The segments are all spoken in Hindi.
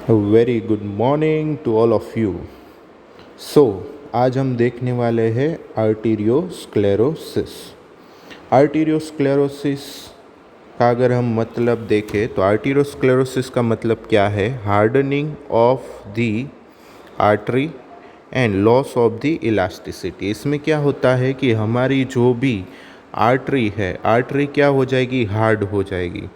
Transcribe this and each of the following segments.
Very good morning to all of you. So आज हम देखने वाले हैं आर्टीरियोस्क्लेरोसिस। आर्टीरियोस्क्लेरोसिस का अगर हम मतलब देखें तो आर्टीरियोस्क्लेरोसिस का मतलब क्या है? Hardening of the artery and loss of the elasticity. इसमें क्या होता है कि हमारी जो भी आर्टरी है, आर्टरी क्या हो जाएगी? हार्ड हो जाएगी।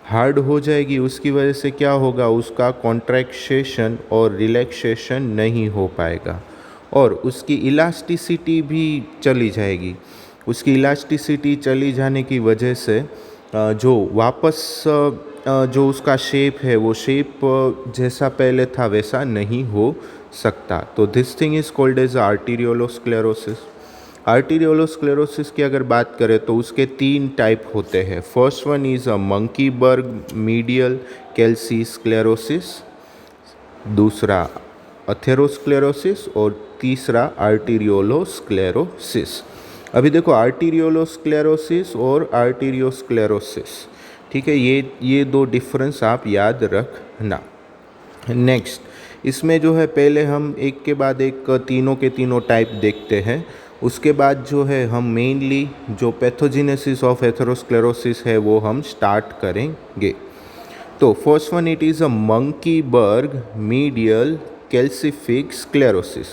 हार्ड हो जाएगी, उसकी वजह से क्या होगा? उसका कॉन्ट्रैक्शन और रिलैक्सेशन नहीं हो पाएगा और उसकी इलास्टिसिटी भी चली जाएगी। उसकी इलास्टिसिटी चली जाने की वजह से जो वापस जो उसका शेप है वो शेप जैसा पहले था वैसा नहीं हो सकता। तो this thing is called as arteriolosclerosis. Arteriolosclerosis की अगर बात करें तो उसके 3 टाइप होते हैं। First one is a Monckeberg medial calcific sclerosis, दूसरा अथेरोस्क्लेरोसिस और तीसरा आर्टीरियोलोस्क्लेरोसिस। अभी देखो आर्टीरियोलोस्क्लेरोसिस और आर्टीरियोस्क्लेरोसिस, ठीक है, ये 2 डिफरेंस आप याद रखना। नेक्स्ट, इसमें जो है पहले हम एक के बाद एक तीनों के तीनों टाइप देखते हैं। उसके बाद जो है हम मेनली जो पैथोजेनेसिस ऑफ एथेरोस्क्लेरोसिस है वो हम स्टार्ट करेंगे। तो first one it is a Monckeberg medial calcific sclerosis.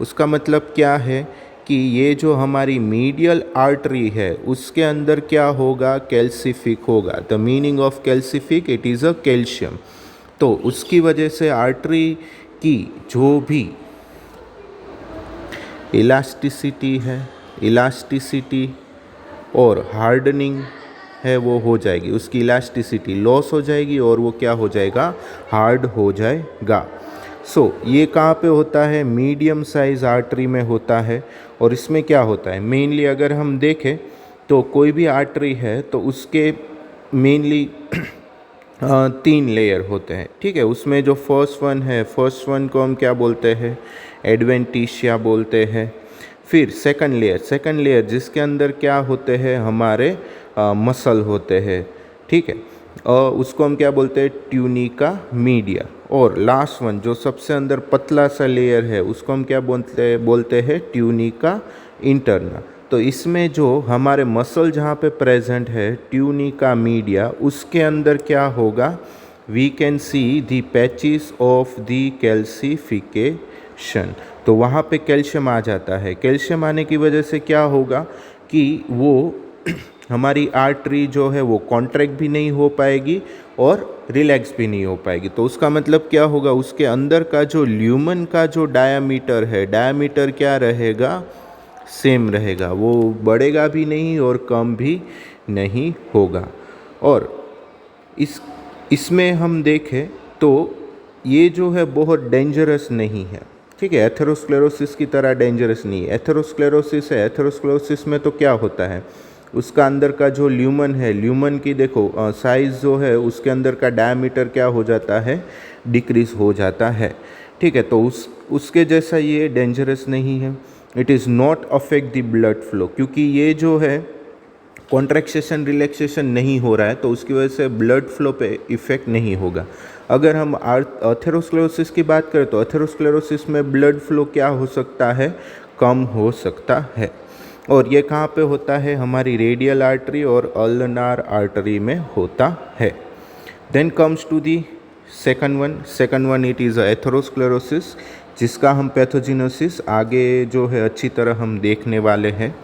उसका मतलब क्या है कि ये जो हमारी मीडियल आर्टरी है उसके अंदर क्या होगा? कैल्सिफिक होगा। The meaning of calcific, it is a calcium. तो उसकी वजह से आर्टरी की जो भी इलास्टिसिटी और हार्डनिंग है वो हो जाएगी। उसकी इलास्टिसिटी लॉस हो जाएगी और वो क्या हो जाएगा? हार्ड हो जाएगा। ये कहाँ पे होता है? मीडियम साइज आर्टरी में होता है। और इसमें क्या होता है? मेनली अगर हम देखें तो कोई भी आर्टरी है तो उसके मेनली 3 लेयर होते हैं, ठीक है। उसमें जो फर्स्ट वन को हम क्या बोलते हैं? एडवेंटिशिया बोलते हैं। फिर सेकंड लेयर जिसके अंदर क्या होते हैं? हमारे मसल होते हैं, ठीक है, उसको हम क्या बोलते हैं? Tunica media. और लास्ट वन जो सबसे अंदर पतला सा लेयर है उसको हम क्या बोलते हैं? Tunica interna. तो इसमें जो हमारे मसल जहाँ पे प्रेजेंट है ट्यूनिका मीडिया, उसके अंदर क्या होगा? We can see the patches of the calcification. तो वहाँ पे कैल्शियम आ जाता है। कैल्शियम आने की वजह से क्या होगा कि वो हमारी आर्टरी जो है वो कॉन्ट्रैक्ट भी नहीं हो पाएगी और रिलैक्स भी नहीं हो पाएगी। तो उसका मतलब क्या होगा? उसके अंदर का जो ल्यूमन का जो डायामीटर है, डायामीटर क्या रहेगा? सेम रहेगा। वो बढ़ेगा भी नहीं और कम भी नहीं होगा। और इसमें हम देखें तो ये जो है बहुत डेंजरस नहीं है, ठीक है। एथेरोस्क्लेरोसिस की तरह डेंजरस नहीं है। एथेरोस्क्लेरोसिस है, एथेरोस्क्लेरोसिस में तो क्या होता है? उसका अंदर का जो ल्यूमन है, ल्यूमन की देखो साइज़ जो है उसके अंदर का डायमीटर क्या हो जाता है? डिक्रीज हो जाता है, ठीक है। तो उसके जैसा ये डेंजरस नहीं है। It is not affect the blood flow, क्योंकि ये जो है कॉन्ट्रैक्शन रिलैक्सेशन नहीं हो रहा है तो उसकी वजह से ब्लड फ्लो पे इफ़ेक्ट नहीं होगा। अगर हम एथेरोस्क्लेरोसिस की बात करें तो एथेरोस्क्लेरोसिस में ब्लड फ्लो क्या हो सकता है? कम हो सकता है। और ये कहाँ पे होता है? हमारी रेडियल आर्टरी और अल्नार आर्टरी में होता है। Then comes to the second one it is atherosclerosis, जिसका हम पैथोजेनेसिस आगे जो है अच्छी तरह हम देखने वाले हैं।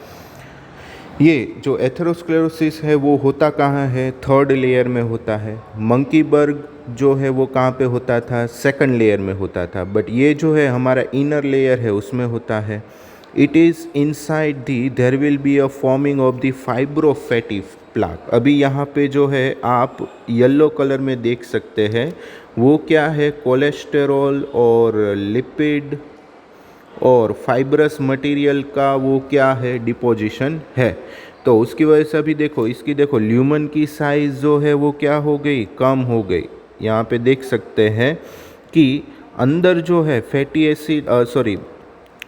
ये जो एथेरोस्क्लेरोसिस है वो होता कहाँ है? 3rd लेयर में होता है। मंकीबर्ग जो है वो कहाँ पे होता था? 2nd लेयर में होता था। बट ये जो है हमारा इनर लेयर है उसमें होता है। It is inside the there will be a forming of the fibrofatty plaque. अभी यहाँ पे जो है आप येलो कलर में देख सकते हैं वो क्या है? कोलेस्टेरॉल और लिपिड और फाइब्रस मटेरियल का वो क्या है? डिपोजिशन है। तो उसकी वजह से अभी देखो इसकी देखो ल्यूमन की साइज़ जो है वो क्या हो गई? कम हो गई। यहाँ पे देख सकते हैं कि अंदर जो है फैटी एसिड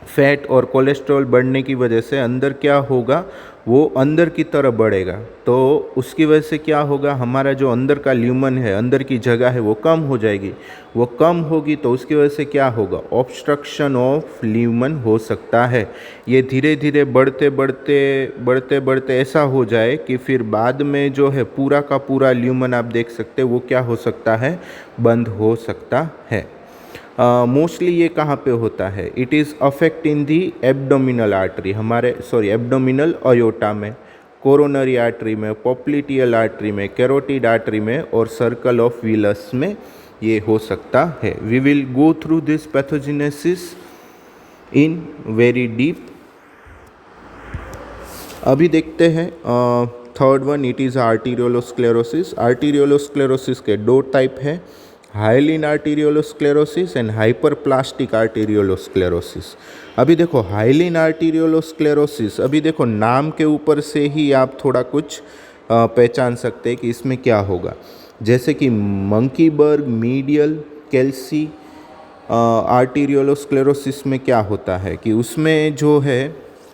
फैट और कोलेस्ट्रॉल बढ़ने की वजह से अंदर क्या होगा? वो अंदर की तरफ बढ़ेगा, तो उसकी वजह से क्या होगा, हमारा जो अंदर का ल्यूमन है, अंदर की जगह है, वो कम हो जाएगी। वो कम होगी तो उसकी वजह से क्या होगा, ऑब्स्ट्रक्शन ऑफ ल्यूमन हो सकता है। ये धीरे धीरे बढ़ते बढ़ते बढ़ते बढ़ते ऐसा हो जाए कि फिर बाद में जो है पूरा का पूरा ल्यूमन आप देख सकते हैं वो क्या हो सकता है, बंद हो सकता है। मोस्टली ये कहाँ पे होता है, it is affect in the abdominal artery, हमारे एब्डोमिनल अयोटा में, कोरोनरी आर्टरी में, पॉप्लिटियल आर्टरी में, कैरोटिड आर्टरी में और सर्कल ऑफ व्हीलस में ये हो सकता है। We will go through this pathogenesis in very deep. अभी देखते हैं third one, it is arteriolosclerosis. Arteriolosclerosis के दो टाइप है, hyaline arteriolosclerosis and hyperplastic arteriolosclerosis. अभी देखो हाइलिन आर्टीरियोलोस्क्लेरोसिस, अभी देखो नाम के ऊपर से ही आप थोड़ा कुछ पहचान सकते हैं कि इसमें क्या होगा। जैसे कि मंकीबर्ग मीडियल कैल्सी आर्टीरियोलोस्क्लेरोसिस में क्या होता है कि उसमें जो है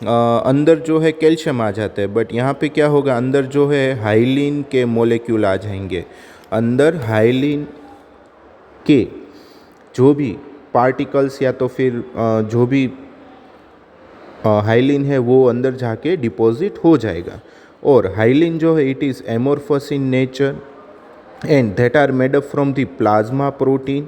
अंदर जो है कैल्शियम आ जाता है, बट यहाँ पे क्या होगा, अंदर जो है हाइलिन के मोलेक्यूल आ जाएंगे। अंदर हाइलिन के जो भी पार्टिकल्स या तो फिर जो भी हाइलिन है वो अंदर जाके डिपॉजिट हो जाएगा। और हाइलिन जो है it is amorphous in nature and that are made up from the plasma protein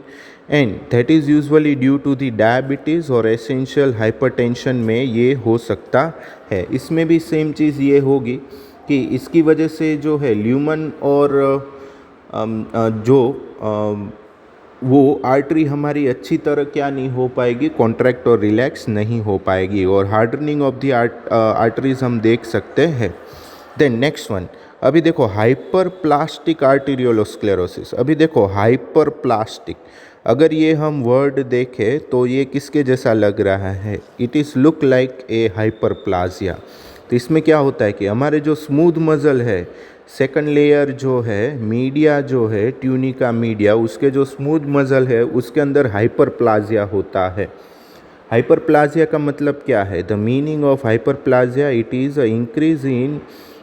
and that is usually due to the diabetes और essential hypertension में ये हो सकता है। इसमें भी सेम चीज़ ये होगी कि इसकी वजह से जो है ल्यूमन और जो वो आर्टरी हमारी अच्छी तरह क्या नहीं हो पाएगी, कॉन्ट्रैक्ट और रिलैक्स नहीं हो पाएगी और हार्डनिंग ऑफ द आर्टरीज हम देख सकते हैं। देन नेक्स्ट वन, अभी देखो हाइपर प्लास्टिक आर्टीरियोलोस्क्लेरोसिस। अभी देखो हाइपर प्लास्टिक, अगर ये हम वर्ड देखें तो ये किसके जैसा लग रहा है, it is look like a hyperplasia. तो इसमें क्या होता है कि हमारे जो स्मूथ मसल है, सेकंड लेयर जो है मीडिया जो है ट्यूनिका मीडिया, उसके जो स्मूथ मसल है उसके अंदर हाइपरप्लाजिया होता है। हाइपरप्लाजिया का मतलब क्या है, the meaning of hyperplasia, it is a increase in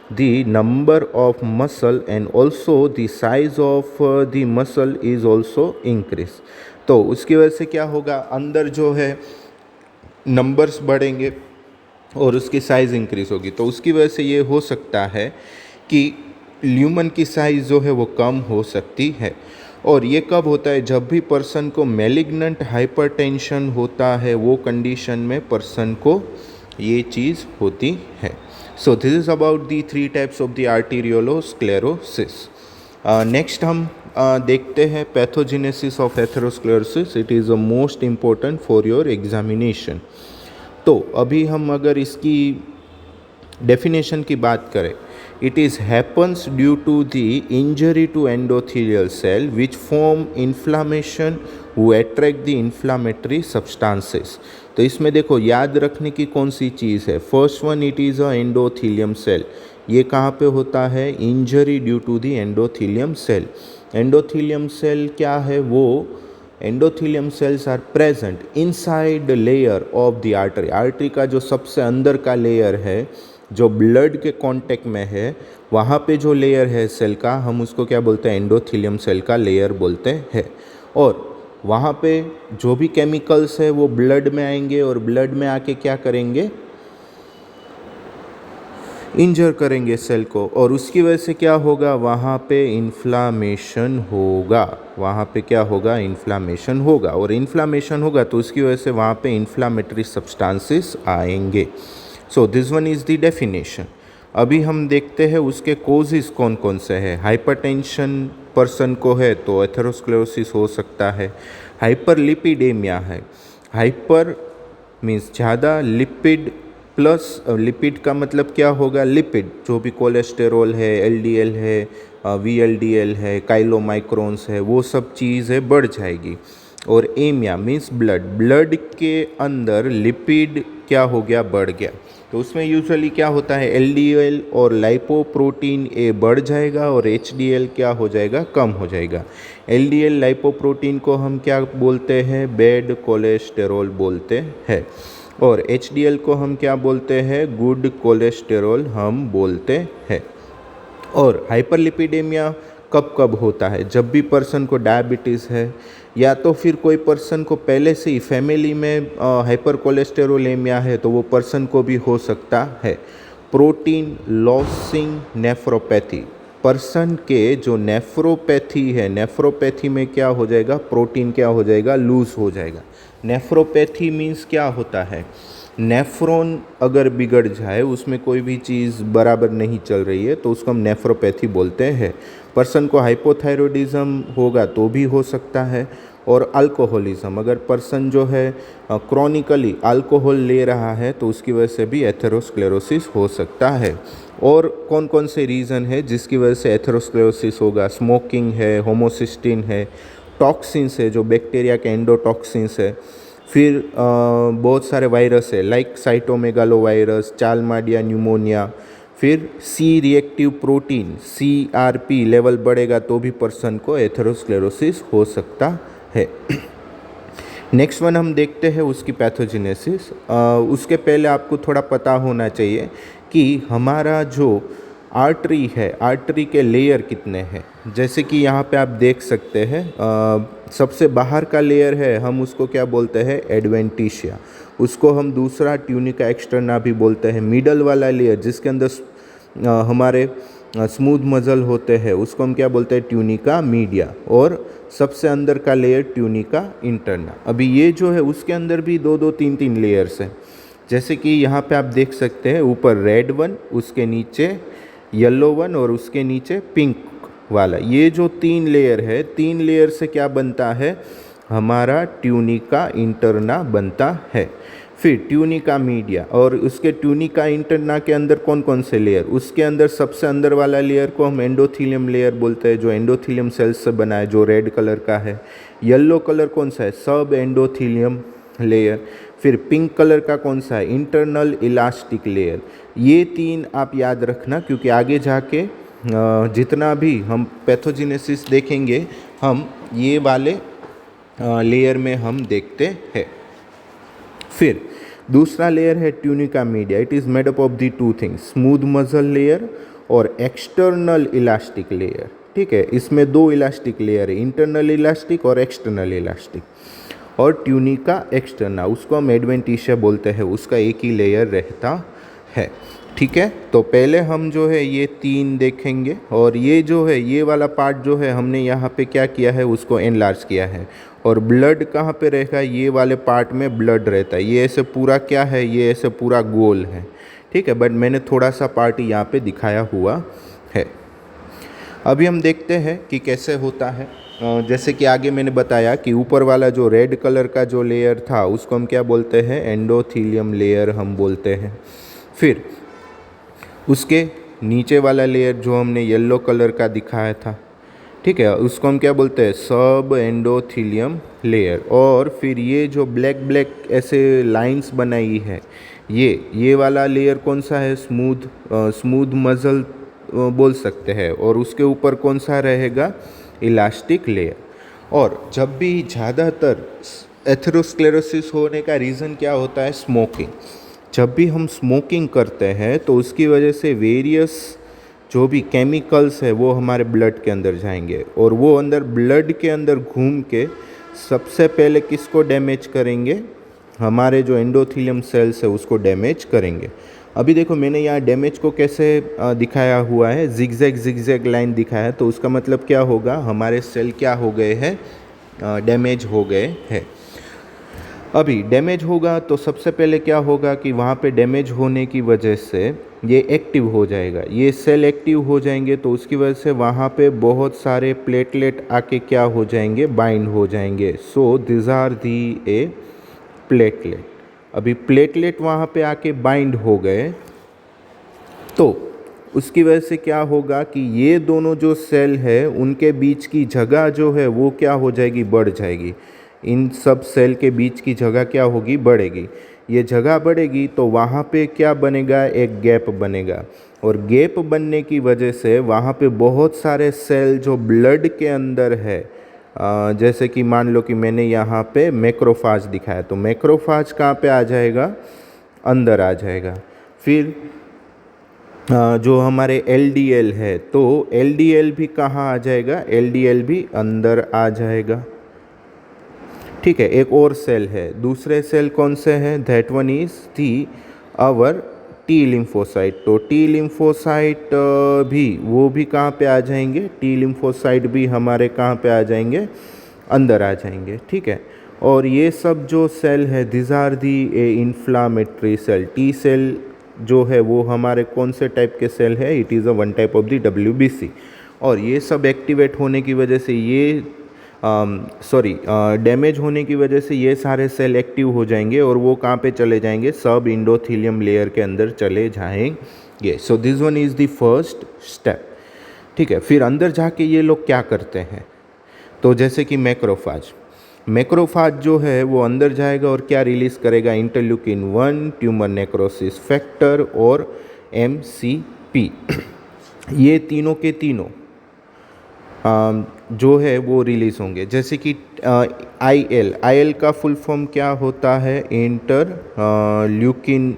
the number of muscle and also the size of the muscle is also increase। तो उसकी वजह से क्या होगा, अंदर जो है नंबर्स बढ़ेंगे और उसकी साइज़ इंक्रीज होगी। तो उसकी वजह से ये हो सकता है कि ल्यूमन की साइज़ जो है वो कम हो सकती है। और ये कब होता है, जब भी पर्सन को मैलिग्नेंट हाइपरटेंशन होता है, वो कंडीशन में पर्सन को ये चीज़ होती है। So this is about the three types of the arteriolosclerosis। Next हम देखते हैं pathogenesis of atherosclerosis. It is a most important for your examination. तो अभी हम अगर इसकी डेफिनेशन की बात करें, it is happens due to the injury to endothelial cell which form inflammation who attract the inflammatory substances. तो इसमें देखो याद रखने की कौन सी चीज़ है, first one it is a endothelium cell. ये कहाँ पे होता है, injury due to the endothelium cell. Endothelium cell क्या है, वो endothelium cells are present inside layer of the artery. Artery का जो सबसे अंदर का लेयर है, जो ब्लड के कांटेक्ट में है, वहाँ पे जो लेयर है सेल का, हम उसको क्या बोलते हैं, एंडोथेलियम सेल का लेयर बोलते हैं। और वहाँ पे जो भी केमिकल्स है वो ब्लड में आएंगे और ब्लड में आके क्या करेंगे, इंजर करेंगे सेल को, और उसकी वजह से क्या होगा, वहाँ पे इन्फ्लामेशन होगा। वहाँ पे क्या होगा, इन्फ्लामेशन होगा, और इन्फ्लामेशन होगा तो उसकी वजह से वहाँ पे इन्फ्लामेटरी सब्सटेंसेस आएंगे। So this one is the definition. अभी हम देखते हैं उसके कोजेस कौन कौन से हैं। हाइपरटेंशन पर्सन को है तो एथेरोस्क्लेरोसिस हो सकता है। हाइपरलिपिडेमिया है, हाइपर मीन्स ज़्यादा, लिपिड प्लस, लिपिड का मतलब क्या होगा, लिपिड जो भी कोलेस्टेरोल है, एलडीएल है, वीएलडीएल है, काइलोमाइक्रोन्स है, वो सब चीज़ें बढ़ जाएगी। और एमिया मीन्स ब्लड, ब्लड के अंदर लिपिड क्या हो गया, बढ़ गया। तो उसमें यूजुअली क्या होता है, एलडीएल और लाइपोप्रोटीन ए बढ़ जाएगा और एचडीएल क्या हो जाएगा, कम हो जाएगा। एलडीएल लाइपोप्रोटीन को हम क्या बोलते हैं, बैड कोलेस्टेरोल बोलते हैं। और HDL को हम क्या बोलते हैं, गुड कोलेस्टेरॉल हम बोलते हैं। और हाइपरलिपिडेमिया कब कब होता है, जब भी पर्सन को डायबिटीज़ है या तो फिर कोई पर्सन को पहले से ही फैमिली में हाइपर कोलेस्टेरोलेमिया है तो वो पर्सन को भी हो सकता है। प्रोटीन लॉसिंग नेफ्रोपैथी, पर्सन के जो नेफ्रोपैथी है, नेफ्रोपैथी में क्या हो जाएगा, प्रोटीन क्या हो जाएगा, लूज हो जाएगा। नेफ्रोपैथी मीन्स क्या होता है, नेफ्रॉन अगर बिगड़ जाए, उसमें कोई भी चीज़ बराबर नहीं चल रही है तो उसको हम नेफ्रोपैथी बोलते हैं। पर्सन को हाइपोथायरॉयडिज्म होगा तो भी हो सकता है। और अल्कोहलिज्म, अगर पर्सन जो है क्रॉनिकली अल्कोहल ले रहा है तो उसकी वजह से भी एथेरोस्क्लेरोसिस हो सकता है। और कौन कौन से रीज़न है जिसकी वजह से एथेरोस्क्लेरोसिस होगा, स्मोकिंग है, होमोसिस्टिन है, टॉक्सिन्स है जो बैक्टीरिया के एंडोटॉक्सिन्स है, फिर बहुत सारे वायरस है like cytomegalovirus, chlamydia pneumonia, फिर C reactive protein CRP level बढ़ेगा तो भी पर्सन को एथेरोस्क्लेरोसिस हो सकता है। नेक्स्ट वन हम देखते हैं उसकी पैथोजेनेसिस। उसके पहले आपको थोड़ा पता होना चाहिए कि हमारा जो आर्टरी है, आर्टरी के लेयर कितने हैं। जैसे कि यहाँ पे आप देख सकते हैं सबसे बाहर का लेयर है, हम उसको क्या बोलते हैं, एडवेंटिशिया। उसको हम दूसरा ट्यूनिका एक्सटर्ना भी बोलते हैं। मिडल वाला लेयर जिसके अंदर हमारे स्मूथ मसल होते हैं उसको हम क्या बोलते हैं, ट्यूनिका मीडिया। और सबसे अंदर का लेयर ट्यूनिका इंटरना। अभी ये जो है उसके अंदर भी दो दो तीन तीन लेयर्स हैं। जैसे कि यहाँ पे आप देख सकते हैं ऊपर रेड वन, उसके नीचे येलो वन और उसके नीचे पिंक वाला। ये जो तीन लेयर है, तीन लेयर से क्या बनता है, हमारा ट्यूनिका इंटरना बनता है। फिर ट्यूनिका मीडिया और उसके ट्यूनिका इंटरना के अंदर कौन कौन से लेयर, उसके अंदर सबसे अंदर वाला लेयर को हम एंडोथीलियम लेयर बोलते हैं जो एंडोथीलियम सेल्स से बना है, जो रेड कलर का है। येलो कलर कौन सा है, सब एंडोथीलियम लेयर। फिर पिंक कलर का कौन सा है, इंटरनल इलास्टिक लेयर। ये तीन आप याद रखना क्योंकि आगे जाके जितना भी हम पैथोजेनेसिस देखेंगे हम ये वाले लेयर में हम देखते हैं। फिर दूसरा लेयर है tunica media. It is made up of the two things, smooth muscle layer और एक्सटर्नल इलास्टिक लेयर। ठीक है, इसमें दो इलास्टिक लेयर है, इंटरनल इलास्टिक और एक्सटर्नल इलास्टिक। और ट्यूनिका एक्सटर्ना उसको हम एडवेंटिशिया बोलते हैं, उसका एक ही लेयर रहता है। ठीक है, तो पहले हम जो है ये तीन देखेंगे और ये जो है ये वाला पार्ट जो है हमने यहाँ पे क्या किया है, उसको एनलार्ज किया है। और ब्लड कहाँ पे रहेगा, ये वाले पार्ट में ब्लड रहता है। ये ऐसे पूरा क्या है, ये ऐसे पूरा गोल है। ठीक है, बट मैंने थोड़ा सा पार्ट यहाँ पे दिखाया हुआ है। अभी हम देखते हैं कि कैसे होता है। जैसे कि आगे मैंने बताया कि ऊपर वाला जो रेड कलर का जो लेयर था उसको हम क्या बोलते हैं, एंडोथीलियम लेयर हम बोलते हैं। फिर उसके नीचे वाला लेयर जो हमने येलो कलर का दिखाया था, ठीक है, उसको हम क्या बोलते हैं, सब एंडोथीलियम लेयर। और फिर ये जो ब्लैक ब्लैक ऐसे लाइंस बनाई है, ये वाला लेयर कौन सा है, स्मूथ मसल बोल सकते हैं। और उसके ऊपर कौन सा रहेगा, इलास्टिक लेयर। और जब भी ज़्यादातर एथेरोस्क्लेरोसिस होने का रीज़न क्या होता है, स्मोकिंग। जब भी हम स्मोकिंग करते हैं तो उसकी वजह से वेरियस जो भी केमिकल्स है वो हमारे ब्लड के अंदर जाएंगे और वो अंदर ब्लड के अंदर घूम के सबसे पहले किसको डैमेज करेंगे, हमारे जो एंडोथीलियम सेल्स है उसको डैमेज करेंगे। अभी देखो मैंने यहाँ डैमेज को कैसे दिखाया हुआ है, जिगजैग लाइन दिखाया है, तो उसका मतलब क्या होगा, हमारे सेल क्या हो गए हैं, डैमेज हो गए हैं। अभी डैमेज होगा तो सबसे पहले क्या होगा कि वहाँ पे डैमेज होने की वजह से ये एक्टिव हो जाएगा, ये सेल एक्टिव हो जाएंगे तो उसकी वजह से वहाँ पे बहुत सारे प्लेटलेट आके क्या हो जाएंगे, बाइंड हो जाएंगे। So this are the a platelet. अभी प्लेटलेट वहाँ पे आके बाइंड हो गए तो उसकी वजह से क्या होगा कि ये दोनों जो सेल है उनके बीच की जगह जो है वो क्या हो जाएगी, बढ़ जाएगी। इन सब सेल के बीच की जगह क्या होगी, बढ़ेगी। ये जगह बढ़ेगी तो वहाँ पे क्या बनेगा, एक गैप बनेगा। और गैप बनने की वजह से वहाँ पे बहुत सारे सेल जो ब्लड के अंदर है जैसे कि मान लो कि मैंने यहाँ पे मैक्रोफाज दिखाया, तो मैक्रोफाज कहाँ पे आ जाएगा, अंदर आ जाएगा। फिर जो हमारे LDL है, तो LDL भी कहाँ आ जाएगा, LDL भी अंदर आ जाएगा। ठीक है, एक और सेल है, दूसरे सेल कौन से हैं, that one is the our T lymphocyte. तो टी लिम्फोसाइट भी वो भी कहाँ पे आ जाएंगे, टी लिम्फोसाइट भी हमारे कहाँ पे आ जाएंगे, अंदर आ जाएंगे। ठीक है, और ये सब जो सेल है, these are the a inflammatory cell. T cell जो है वो हमारे कौन से टाइप के सेल है, it is a one type of the WBC। और ये सब एक्टिवेट होने की वजह से ये डैमेज होने की वजह से ये सारे सेल एक्टिव हो जाएंगे और वो कहाँ पे चले जाएंगे, सब इंडोथीलियम लेयर के अंदर चले जाएंगे। So this one is the first step. ठीक है, फिर अंदर जाके ये लोग क्या करते हैं, तो जैसे कि मैक्रोफाज जो है वो अंदर जाएगा और क्या रिलीज़ करेगा, इंटरल्यूकिन 1, ट्यूमर नेक्रोसिस फैक्टर और MCP। ये तीनों के तीनों जो है वो रिलीज़ होंगे। जैसे कि IL का फुल फॉर्म क्या होता है, इंटरल्यूकिन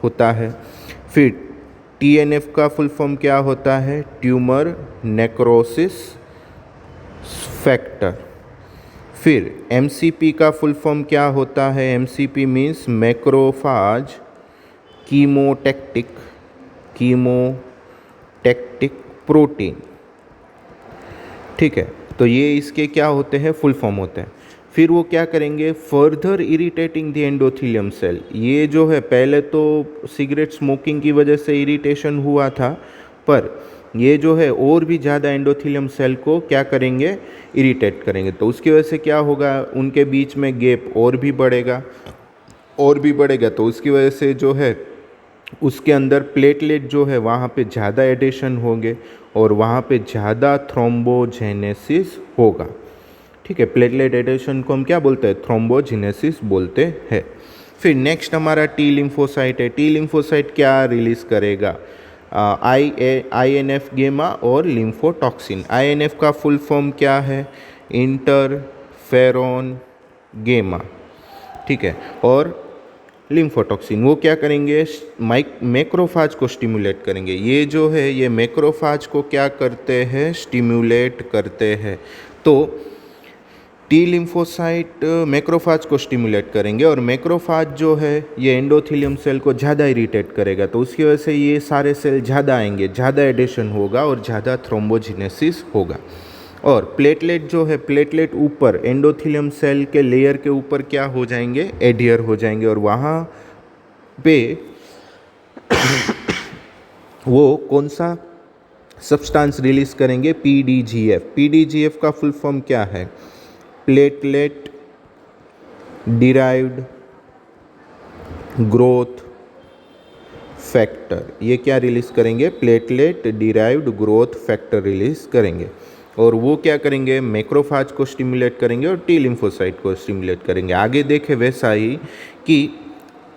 होता है। फिर TNF का फुल फॉर्म क्या होता है, ट्यूमर नेक्रोसिस फैक्टर। फिर MCP का फुल फॉर्म क्या होता है, MCP मीन्स मैक्रोफाज कीमोटैक्टिक प्रोटीन। ठीक है, तो ये इसके क्या होते हैं, फुल फॉर्म होते हैं। फिर वो क्या करेंगे, further irritating the endothelium cell. ये जो है पहले तो सिगरेट स्मोकिंग की वजह से इरिटेशन हुआ था, पर ये जो है और भी ज़्यादा एंडोथीलियम सेल को क्या करेंगे, इरिटेट करेंगे। तो उसकी वजह से क्या होगा, उनके बीच में गैप और भी बढ़ेगा, तो उसकी वजह से जो है उसके अंदर प्लेटलेट जो है वहाँ पे ज़्यादा एडिशन होंगे और वहाँ पे ज़्यादा थ्रोम्बोजेनेसिस होगा। ठीक है, प्लेटलेट एडिशन को हम क्या बोलते हैं, थ्रोम्बोजेनेसिस बोलते हैं। फिर नेक्स्ट हमारा टी लिम्फोसाइट है। टी लिम्फोसाइट क्या रिलीज़ करेगा, INF गेमा और लिम्फोटॉक्सिन। INF का फुल फॉर्म क्या है, इंटरफेरॉन गेमा। ठीक है, और लिम्फोटॉक्सिन वो क्या करेंगे, मैक्रोफाज को स्टिमुलेट करेंगे। ये जो है ये मैक्रोफाज को क्या करते हैं, स्टिमुलेट करते हैं। तो टी लिम्फोसाइट मैक्रोफाज को स्टिमुलेट करेंगे और मैक्रोफाज जो है ये एंडोथीलियम सेल को ज़्यादा इरिटेट करेगा, तो उसकी वजह से ये सारे सेल ज़्यादा आएंगे, ज़्यादा एडिशन होगा और ज़्यादा थ्रोम्बोजेनेसिस होगा। और प्लेटलेट जो है, प्लेटलेट ऊपर एंडोथीलियम सेल के लेयर के ऊपर क्या हो जाएंगे, एडियर हो जाएंगे और वहाँ पे वो कौन सा सब्सटेंस रिलीज करेंगे, PDGF का फुल फॉर्म क्या है, प्लेटलेट डिराइव्ड ग्रोथ फैक्टर। ये क्या रिलीज़ करेंगे, platelet derived growth factor release करेंगे और वो क्या करेंगे, मैक्रोफाज को स्टिमुलेट करेंगे और टी लिम्फोसाइट को स्टिमुलेट करेंगे। आगे देखें वैसा ही कि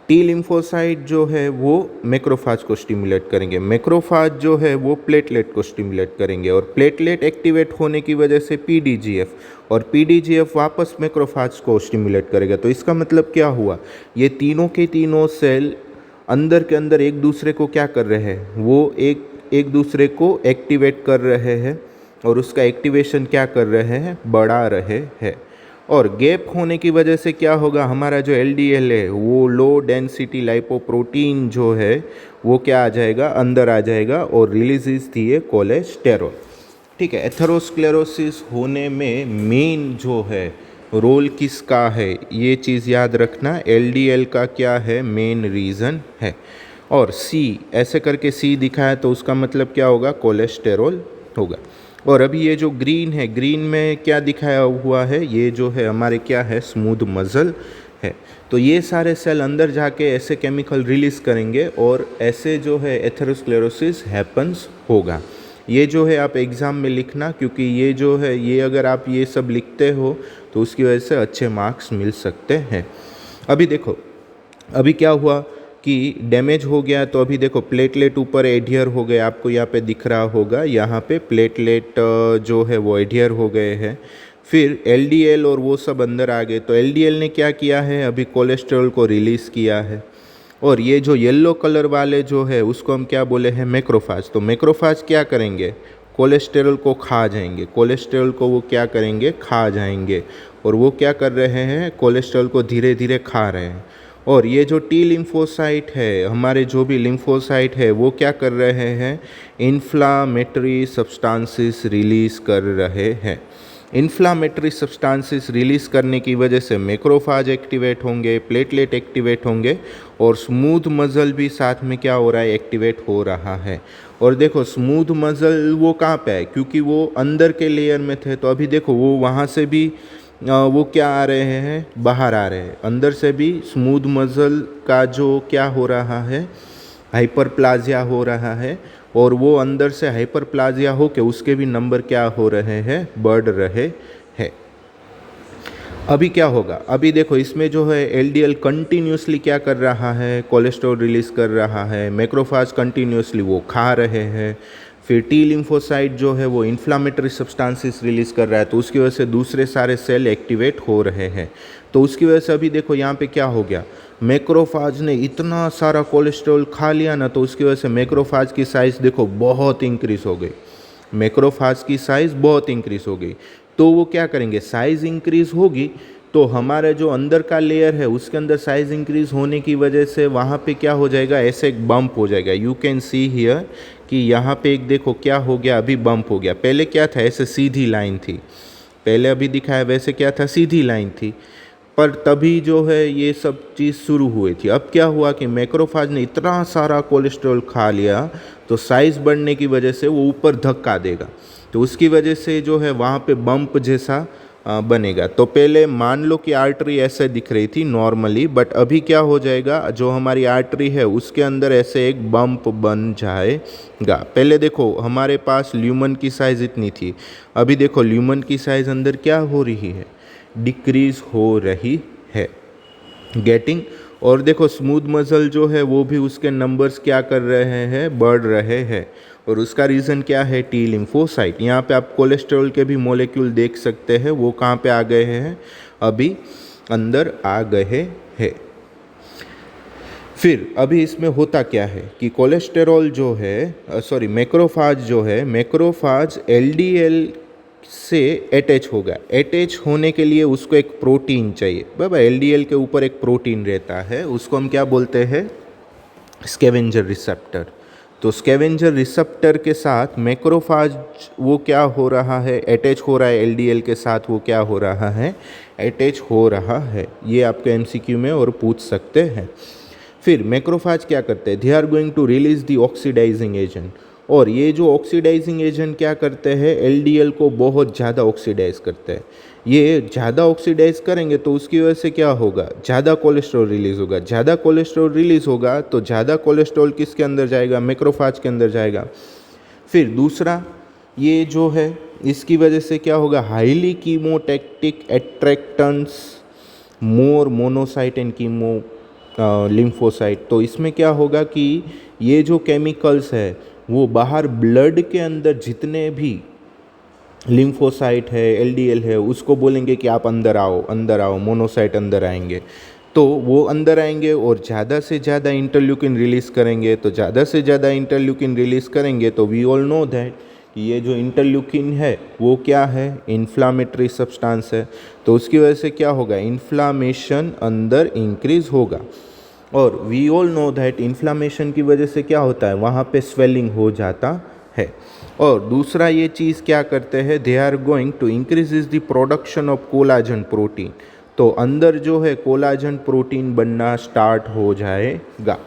टी लिम्फोसाइट जो है वो मैक्रोफाज को स्टिमुलेट करेंगे, मैक्रोफाज जो है वो प्लेटलेट को स्टिमुलेट करेंगे और प्लेटलेट एक्टिवेट होने की वजह से PDGF और PDGF वापस मैक्रोफाज को स्टिमुलेट करेगा। तो इसका मतलब क्या हुआ, ये तीनों के तीनों सेल अंदर के अंदर एक दूसरे को क्या कर रहे हैं, वो एक दूसरे को एक्टिवेट कर रहे हैं और उसका एक्टिवेशन क्या कर रहे हैं, बढ़ा रहे हैं। और गैप होने की वजह से क्या होगा, हमारा जो LDL है वो लो डेंसिटी लाइपोप्रोटीन जो है वो क्या आ जाएगा, अंदर आ जाएगा और रिलीज दिए कोलेस्टेरॉल। ठीक है, एथेरोस्क्लेरोसिस होने में मेन जो है रोल किसका है, ये चीज़ याद रखना, LDL का क्या है, मेन रीज़न है। और C ऐसे करके C दिखाया तो उसका मतलब क्या होगा, कोलेस्टेरॉल होगा। और अभी ये जो ग्रीन है, ग्रीन में क्या दिखाया हुआ है, ये जो है हमारे क्या है, स्मूथ मसल है। तो ये सारे सेल अंदर जाके ऐसे केमिकल रिलीज़ करेंगे और ऐसे जो है एथेरोस्क्लेरोसिस हैपन्स होगा। ये जो है आप एग्ज़ाम में लिखना, क्योंकि ये जो है ये अगर आप ये सब लिखते हो तो उसकी वजह से अच्छे मार्क्स मिल सकते हैं। अभी देखो, अभी क्या हुआ कि डैमेज हो गया, तो अभी देखो प्लेटलेट ऊपर एडियर हो गए, आपको यहाँ पे दिख रहा होगा, यहाँ पे प्लेटलेट जो है वो एडियर हो गए हैं। फिर एलडीएल और वो सब अंदर आ गए, तो एलडीएल ने क्या किया है, अभी कोलेस्ट्रॉल को रिलीज़ किया है। और ये जो येलो कलर वाले जो है उसको हम क्या बोले हैं, मैक्रोफाज। तो मैक्रोफाज क्या करेंगे, कोलेस्ट्रॉल को खा जाएंगे, कोलेस्ट्रॉल को वो क्या करेंगे, खा जाएंगे। और वो क्या कर रहे हैं, कोलेस्ट्रॉल को धीरे धीरे खा रहे हैं। और ये जो टी लिम्फोसाइट है, हमारे जो भी लिम्फोसाइट है, वो क्या कर रहे हैं, इन्फ्लामेटरी सब्सटेंसेस रिलीज़ कर रहे हैं। इन्फ्लामेटरी सब्सटेंसेस रिलीज़ करने की वजह से मैक्रोफाज एक्टिवेट होंगे, प्लेटलेट एक्टिवेट होंगे, और स्मूथ मसल भी साथ में क्या हो रहा है, एक्टिवेट हो रहा है। और देखो स्मूथ मसल वो कहाँ पे है, क्योंकि वो अंदर के लेयर में थे, तो अभी देखो वो वहाँ से भी वो क्या आ रहे हैं, बाहर आ रहे हैं। अंदर से भी स्मूथ मसल का जो क्या हो रहा है, हाइपरप्लाजिया हो रहा है, और वो अंदर से हाइपरप्लाजिया हो के उसके भी नंबर क्या हो रहे हैं, बढ़ रहे हैं। अभी क्या होगा, अभी देखो इसमें जो है एलडीएल कंटिन्यूसली क्या कर रहा है, कोलेस्ट्रॉल रिलीज़ कर रहा है, मैक्रोफाज कंटिन्यूसली वो खा रहे हैं। फिर टी लिम्फोसाइट जो है वो इन्फ्लामेटरी सब्सटेंसेस रिलीज़ कर रहा है, तो उसकी वजह से दूसरे सारे सेल एक्टिवेट हो रहे हैं। तो उसकी वजह से अभी देखो यहाँ पे क्या हो गया, मैक्रोफाज ने इतना सारा कोलेस्ट्रॉल खा लिया ना, तो उसकी वजह से मैक्रोफाज की साइज़ देखो बहुत इंक्रीज़ हो गई, मैक्रोफाज की साइज़ बहुत इंक्रीज़ हो गई। तो वो क्या करेंगे, साइज़ इंक्रीज़ होगी तो हमारा जो अंदर का लेयर है उसके अंदर साइज़ इंक्रीज़ होने की वजह से वहाँ पे क्या हो जाएगा, ऐसे एक बम्प हो जाएगा। यू कैन सी हियर कि यहाँ पे एक देखो क्या हो गया, अभी बम्प हो गया। पहले क्या था, ऐसे सीधी लाइन थी, पहले अभी दिखाया वैसे क्या था, सीधी लाइन थी, पर तभी जो है ये सब चीज़ शुरू हुई थी। अब क्या हुआ कि मैक्रोफाज ने इतना सारा कोलेस्ट्रॉल खा लिया, तो साइज़ बढ़ने की वजह से वो ऊपर धक्का देगा, तो उसकी वजह से जो है वहाँ पे बम्प जैसा बनेगा। तो पहले मान लो कि आर्टरी ऐसे दिख रही थी नॉर्मली, बट अभी क्या हो जाएगा, जो हमारी आर्टरी है उसके अंदर ऐसे एक बम्प बन जाएगा। पहले देखो हमारे पास ल्यूमन की साइज़ इतनी थी, अभी देखो ल्यूमन की साइज़ अंदर क्या हो रही है, डिक्रीज़ हो रही है। गेटिंग। और देखो स्मूथ मसल जो है वो भी उसके नंबर्स क्या कर रहे हैं, बढ़ रहे हैं। और उसका रीज़न क्या है, टी लिम्फोसाइट। यहाँ पे आप कोलेस्ट्रॉल के भी मॉलिक्यूल देख सकते हैं, वो कहाँ पे आ गए हैं, अभी अंदर आ गए हैं। फिर अभी इसमें होता क्या है कि कोलेस्टेरॉल जो है मैक्रोफाज जो है, मैक्रोफाज एलडीएल से अटैच होगा। अटैच होने के लिए उसको एक प्रोटीन चाहिए बाबा, एलडीएल के ऊपर एक प्रोटीन रहता है, उसको हम क्या बोलते हैं, स्कैवेंजर रिसेप्टर। तो स्कैवेंजर रिसेप्टर के साथ मैक्रोफाज वो क्या हो रहा है, अटैच हो रहा है एलडीएल के साथ, वो क्या हो रहा है, अटैच हो रहा है। ये आपके एमसीक्यू में और पूछ सकते हैं। फिर मैक्रोफाज क्या करते हैं, they are going to release the oxidising agent. और ये जो ऑक्सीडाइजिंग एजेंट क्या करते हैं, एलडीएल को बहुत ज़्यादा ऑक्सीडाइज करते हैं। ये ज़्यादा ऑक्सीडाइज करेंगे तो उसकी वजह से क्या होगा, ज़्यादा कोलेस्ट्रॉल रिलीज़ होगा। ज़्यादा कोलेस्ट्रॉल रिलीज़ होगा तो ज़्यादा कोलेस्ट्रॉल किसके अंदर जाएगा, मैक्रोफाज के अंदर जाएगा। फिर दूसरा ये जो है इसकी वजह से क्या होगा, highly chemotactic attractants more monocyte and chemo lymphocyte. तो इसमें क्या होगा कि ये जो केमिकल्स है वो बाहर ब्लड के अंदर जितने भी लिम्फोसाइट है, एलडीएल है, उसको बोलेंगे कि आप अंदर आओ, अंदर आओ, मोनोसाइट अंदर आएंगे। तो वो अंदर आएंगे और ज़्यादा से ज़्यादा इंटरल्यूकिन रिलीज़ करेंगे। तो ज़्यादा से ज़्यादा इंटरल्यूकिन रिलीज़ करेंगे तो वी ऑल नो दैट कि ये जो इंटरल्यूकिन है वो क्या है, इन्फ्लामेटरी सब्सटेंस है। तो उसकी वजह से क्या होगा, इन्फ्लामेशन अंदर इंक्रीज़ होगा। और we all know that inflammation की वजह से क्या होता है, वहाँ पे स्वेलिंग हो जाता है। और दूसरा ये चीज़ क्या करते हैं, they are going to increase the production of collagen protein. तो अंदर जो है कोलाजन प्रोटीन बनना स्टार्ट हो जाएगा।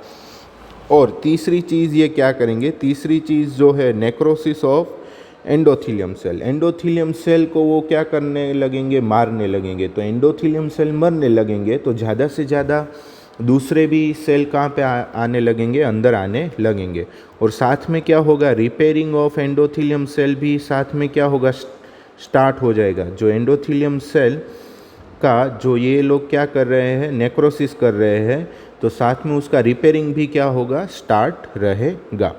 और तीसरी चीज़ ये क्या करेंगे, तीसरी चीज़ जो है necrosis of endothelium cell. Endothelium cell को वो क्या करने लगेंगे, मारने लगेंगे। तो एंडोथीलियम सेल मरने लगेंगे तो ज़्यादा से ज़्यादा दूसरे भी सेल कहाँ पे आने लगेंगे, अंदर आने लगेंगे। और साथ में क्या होगा, रिपेयरिंग ऑफ एंडोथीलियम सेल भी साथ में क्या होगा, स्टार्ट हो जाएगा। जो एंडोथीलियम सेल का जो ये लोग क्या कर रहे हैं, नेक्रोसिस कर रहे हैं, तो साथ में उसका रिपेयरिंग भी क्या होगा, स्टार्ट रहेगा।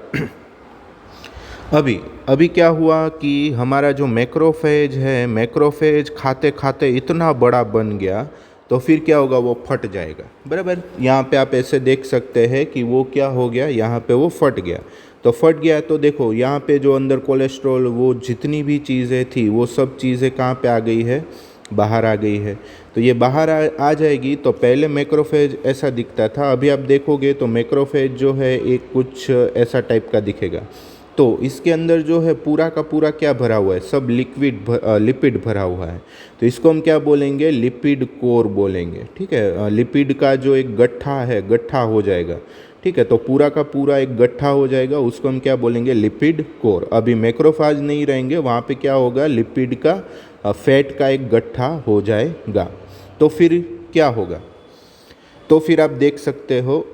अभी अभी क्या हुआ कि हमारा जो मैक्रोफेज है, मैक्रोफेज खाते खाते इतना बड़ा बन गया, तो फिर क्या होगा, वो फट जाएगा। बराबर, यहाँ पे आप ऐसे देख सकते हैं कि वो क्या हो गया, यहाँ पे वो फट गया। तो फट गया तो देखो यहाँ पे जो अंदर कोलेस्ट्रॉल, वो जितनी भी चीज़ें थी, वो सब चीज़ें कहाँ पे आ गई है, बाहर आ गई है। तो ये बाहर आ जाएगी। तो पहले मैक्रोफेज ऐसा दिखता था, अभी आप देखोगे तो मैक्रोफेज जो है एक कुछ ऐसा टाइप का दिखेगा। तो इसके अंदर जो है पूरा का पूरा क्या भरा हुआ है, सब लिपिड भरा हुआ है। तो इसको हम क्या बोलेंगे, लिपिड कोर बोलेंगे। ठीक है, लिपिड का जो एक गट्ठा है, गट्ठा हो जाएगा। ठीक है, तो पूरा का पूरा एक गट्ठा हो जाएगा, उसको हम क्या बोलेंगे, लिपिड कोर। अभी मैक्रोफेज नहीं रहेंगे, वहाँ पे क्या होगा, लिपिड का फैट का एक गट्ठा हो जाएगा। तो फिर क्या होगा, तो फिर आप देख सकते हो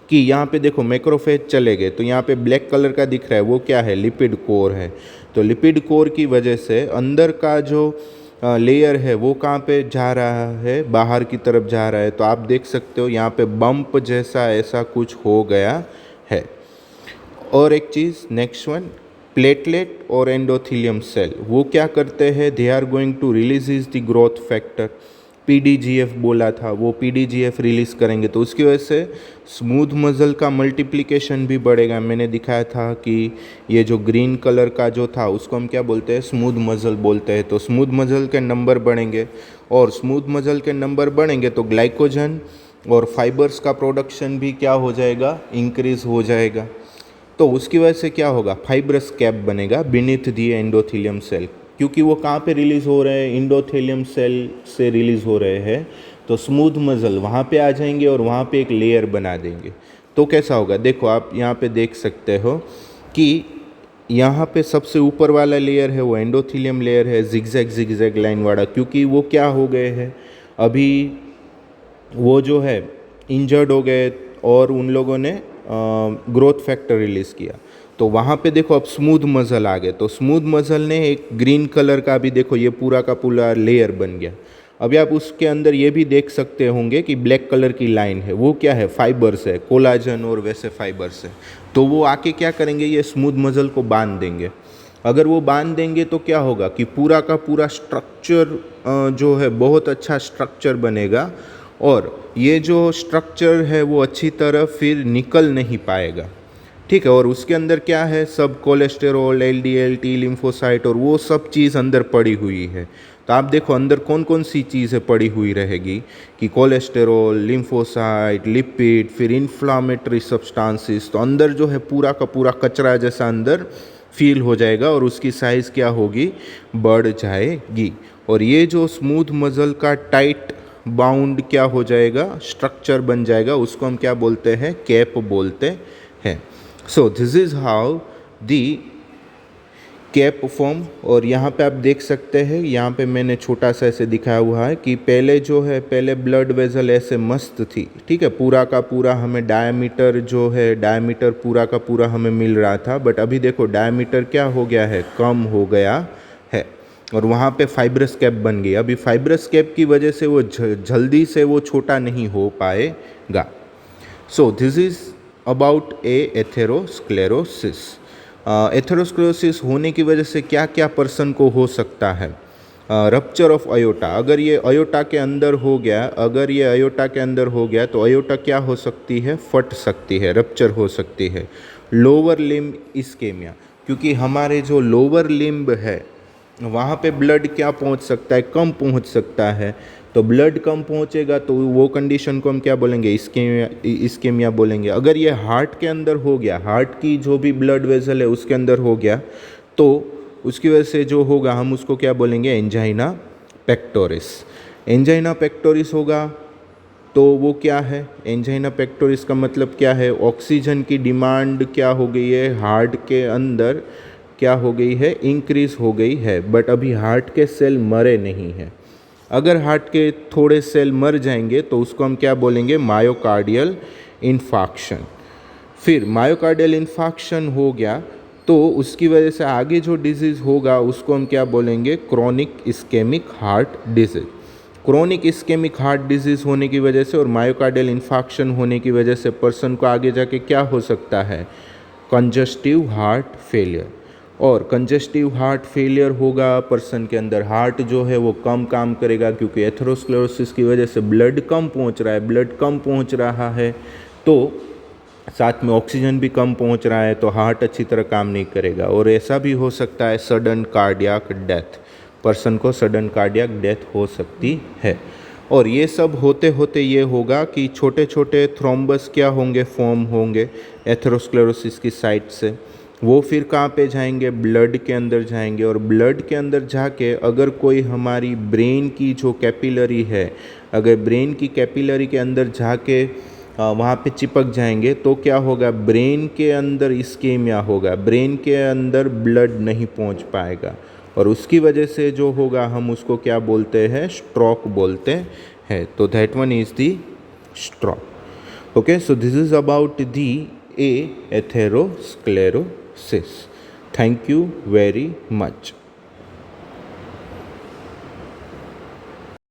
कि यहाँ पे देखो मैक्रोफेज चले गए, तो यहाँ पे ब्लैक कलर का दिख रहा है, वो क्या है, लिपिड कोर है। तो लिपिड कोर की वजह से अंदर का जो लेयर है वो कहाँ पे जा रहा है, बाहर की तरफ जा रहा है। तो आप देख सकते हो यहाँ पे बम्प जैसा ऐसा कुछ हो गया है। और एक चीज़, नेक्स्ट वन, प्लेटलेट और एंडोथेलियम सेल, वो क्या करते हैं, they are going to release is the growth factor. PDGF बोला था, वो पीडीजीएफ रिलीज़ करेंगे, तो उसकी वजह से स्मूथ मसल का मल्टीप्लिकेशन भी बढ़ेगा। मैंने दिखाया था कि ये जो ग्रीन कलर का जो था उसको हम क्या बोलते हैं, स्मूथ मसल बोलते हैं। तो स्मूथ मसल के नंबर बढ़ेंगे, और स्मूथ मसल के नंबर बढ़ेंगे तो ग्लाइकोजन और फाइबर्स का प्रोडक्शन भी क्या हो जाएगा, इंक्रीज हो जाएगा। तो उसकी वजह से क्या होगा, फाइब्रस कैप बनेगा बीनीथ दी एंडोथेलियम सेल। क्योंकि वो कहाँ पे रिलीज़ हो रहे हैं, इंडोथेलियम सेल से रिलीज़ हो रहे हैं। तो स्मूथ मसल वहाँ पे आ जाएंगे और वहाँ पे एक लेयर बना देंगे। तो कैसा होगा, देखो आप यहाँ पे देख सकते हो कि यहाँ पे सबसे ऊपर वाला लेयर है वो एंडोथेलियम लेयर है, जिगजैग लाइन वाला, क्योंकि वो क्या हो गए हैं अभी, वो जो है इंजर्ड हो गए और उन लोगों ने ग्रोथ फैक्टर रिलीज़ किया। तो वहाँ पे देखो अब स्मूथ मसल आ गए। तो स्मूथ मसल ने एक ग्रीन कलर का भी देखो ये पूरा का पूरा लेयर बन गया। अभी आप उसके अंदर ये भी देख सकते होंगे कि ब्लैक कलर की लाइन है, वो क्या है, फाइबर्स है, कोलाजन और वैसे फाइबर्स है। तो वो आके क्या करेंगे, ये स्मूथ मसल को बांध देंगे। अगर वो बांध देंगे तो क्या होगा कि पूरा का पूरा स्ट्रक्चर जो है बहुत अच्छा स्ट्रक्चर बनेगा, और ये जो स्ट्रक्चर है वो अच्छी तरह फिर निकल नहीं पाएगा। ठीक है, और उसके अंदर क्या है, सब कोलेस्टेरॉल, एलडीएल, टी लिम्फोसाइट और वो सब चीज़ अंदर पड़ी हुई है। तो आप देखो अंदर कौन कौन सी चीज़ें पड़ी हुई रहेगी कि कोलेस्टेरॉल, लिम्फोसाइट, लिपिड, फिर इन्फ्लामेटरी सब्सटेंसेस। तो अंदर जो है पूरा का पूरा कचरा जैसा अंदर फील हो जाएगा, और उसकी साइज़ क्या होगी, बढ़ जाएगी। और ये जो स्मूथ मसल का टाइट बाउंड क्या हो जाएगा, स्ट्रक्चर बन जाएगा, उसको हम क्या बोलते हैं, कैप बोलते हैं। So this is how the cap form. और यहाँ पे आप देख सकते हैं, यहाँ पे मैंने छोटा सा ऐसे दिखाया हुआ है कि पहले जो है, पहले ब्लड वेजल ऐसे मस्त थी। ठीक है, पूरा का पूरा हमें डायमीटर जो है, डायमीटर पूरा का पूरा हमें मिल रहा था। बट अभी देखो डायमीटर क्या हो गया है, कम हो गया है, और वहाँ पे फाइब्रस कैप बन गई। अभी फाइब्रस कैप की वजह से वो जल्दी से वो छोटा नहीं हो पाएगा। So this is about atherosclerosis. Atherosclerosis होने की वजह से क्या क्या पर्सन को हो सकता है, रप्चर ऑफ अयोटा। अगर ये अयोटा के अंदर हो गया, अगर ये अयोटा के अंदर हो गया तो अयोटा क्या हो सकती है, फट सकती है, रप्चर हो सकती है। लोअर लिम्ब इस्केमिया, क्योंकि हमारे जो लोअर लिम्ब है वहाँ पे ब्लड क्या पहुँच सकता है, कम पहुँच सकता है। तो ब्लड कम पहुँचेगा तो वो कंडीशन को हम क्या बोलेंगे, इस्केमिया बोलेंगे। अगर ये हार्ट के अंदर हो गया, हार्ट की जो भी ब्लड वेसल है उसके अंदर हो गया, तो उसकी वजह से जो होगा हम उसको क्या बोलेंगे, एंजाइना पेक्टोरिस। एंजाइना पेक्टोरिस होगा तो वो क्या है, एंजाइना पेक्टोरिस का मतलब क्या है, ऑक्सीजन की डिमांड क्या हो गई है, हार्ट के अंदर क्या हो गई है, इंक्रीज हो गई है। बट अभी हार्ट के सेल मरे नहीं हैं। अगर हार्ट के थोड़े सेल मर जाएंगे तो उसको हम क्या बोलेंगे, मायोकार्डियल इन्फाक्शन। फिर मायोकार्डियल इन्फाक्शन हो गया तो उसकी वजह से आगे जो डिजीज़ होगा उसको हम क्या बोलेंगे, chronic ischaemic heart disease. Chronic ischaemic heart disease होने की वजह से और मायोकार्डियल इन्फाक्शन होने की वजह से पर्सन को आगे जाके क्या हो सकता है, कंजस्टिव हार्ट फेलियर। और कंजस्टिव हार्ट फेलियर होगा पर्सन के अंदर, हार्ट जो है वो कम काम करेगा क्योंकि एथेरोस्क्लेरोसिस की वजह से ब्लड कम पहुंच रहा है, ब्लड कम पहुंच रहा है तो साथ में ऑक्सीजन भी कम पहुंच रहा है तो हार्ट अच्छी तरह काम नहीं करेगा। और ऐसा भी हो सकता है सडन कार्डियक डेथ, पर्सन को सडन कार्डियक डेथ हो सकती है। और ये सब होते होते ये होगा कि छोटे छोटे थ्रोम्बस क्या होंगे, फॉर्म होंगे एथेरोस्क्लेरोसिस की साइट से। वो फिर कहाँ पे जाएंगे, ब्लड के अंदर जाएंगे। और ब्लड के अंदर जाके अगर कोई हमारी ब्रेन की जो कैपिलरी है, अगर ब्रेन की कैपिलरी के अंदर जाके वहाँ पे चिपक जाएंगे तो क्या होगा, ब्रेन के अंदर इस्केमिया होगा, ब्रेन के अंदर ब्लड नहीं पहुँच पाएगा और उसकी वजह से जो होगा हम उसको क्या बोलते हैं, स्ट्रोक बोलते हैं। तो that one is the stroke. Okay, so this is about the atherosclerosis. Thank you very much.